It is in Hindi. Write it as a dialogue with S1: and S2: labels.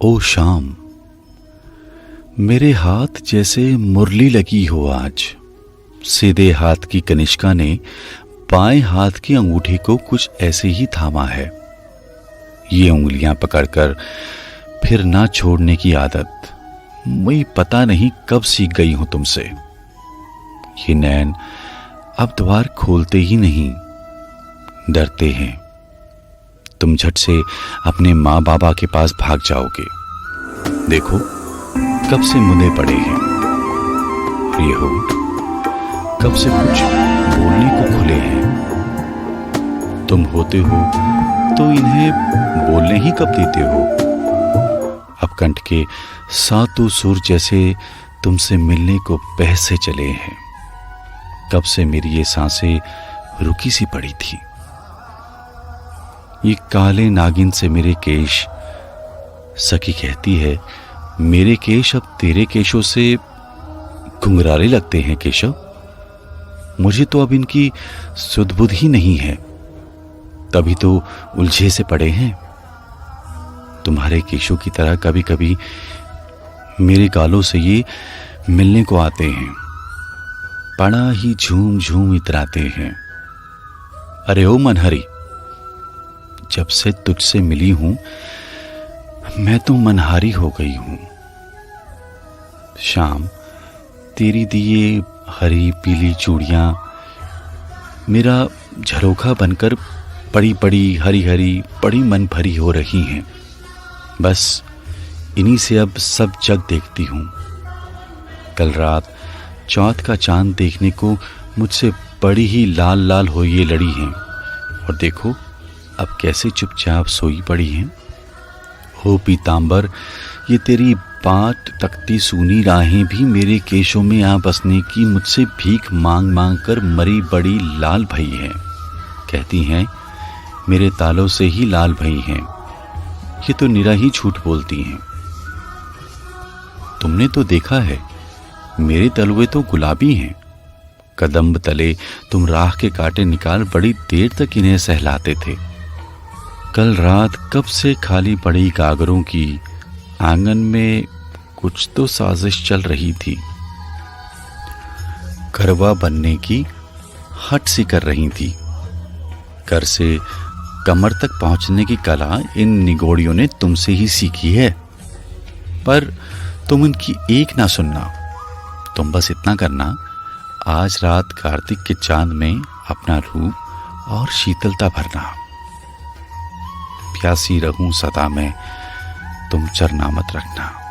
S1: ओ शाम, मेरे हाथ जैसे मुरली लगी हो आज। सीधे हाथ की कनिष्का ने बाएं हाथ की अंगूठी को कुछ ऐसे ही थामा है। ये उंगलियां पकड़कर फिर ना छोड़ने की आदत मैं पता नहीं कब सीख गई हूं तुमसे। ये नैन अब द्वार खोलते ही नहीं, डरते हैं। तुम झट से अपने माँ बाबा के पास भाग जाओगे। देखो कब से मुंदे पड़े हैं और ये होंठ कब से कुछ बोलने को खुले हैं। तुम होते हो तो इन्हें बोलने ही कब देते हो। अब कंठ के सातों सुर जैसे तुमसे मिलने को बह से चले हैं। कब से मेरी ये सांसें रुकी सी पड़ी थी। ये काले नागिन से मेरे केश, सखी कहती है मेरे केश अब तेरे केशों से घुंघराले लगते हैं केशव। मुझे तो अब इनकी सुध-बुध ही नहीं है, तभी तो उलझे से पड़े हैं। तुम्हारे केशों की तरह कभी कभी मेरे गालों से ये मिलने को आते हैं, बड़ा ही झूम झूम इतराते हैं। अरे ओ मनहरी, जब से तुझसे मिली हूं मैं तो मनहारी हो गई हूं। शाम, तेरी दिए हरी पीली चूड़ियां मेरा झरोखा बनकर बड़ी बड़ी हरी हरी बड़ी मन भरी हो रही हैं। बस इन्हीं से अब सब जग देखती हूं। कल रात चौथ का चांद देखने को मुझसे बड़ी ही लाल लाल हो ये लड़ी हैं, और देखो अब कैसे चुपचाप सोई पड़ी हैं। हो पीतांबर, ये तेरी बाट तकती सूनी राहें भी मेरे केशों में आ बसने की मुझसे भीख मांग मांग कर मरी बड़ी लाल भई हैं। कहती हैं मेरे तालों से ही लाल भई हैं। ये तो निरा ही झूठ बोलती हैं। तुमने तो देखा है मेरे तलवे तो गुलाबी हैं। कदम्ब तले तुम राख के कांटे निकाल बड़ी देर तक इन्हें सहलाते थे। कल रात कब से खाली पड़ी गागरों की आंगन में कुछ तो साजिश चल रही थी। करवा बनने की हट सी कर रही थी। घर से कमर तक पहुंचने की कला इन निगोड़ियों ने तुमसे ही सीखी है, पर तुम इनकी एक ना सुनना। तुम बस इतना करना, आज रात कार्तिक के चांद में अपना रूप और शीतलता भरना। प्यासी रहूं सदा मैं, तुम चरना मत रखना।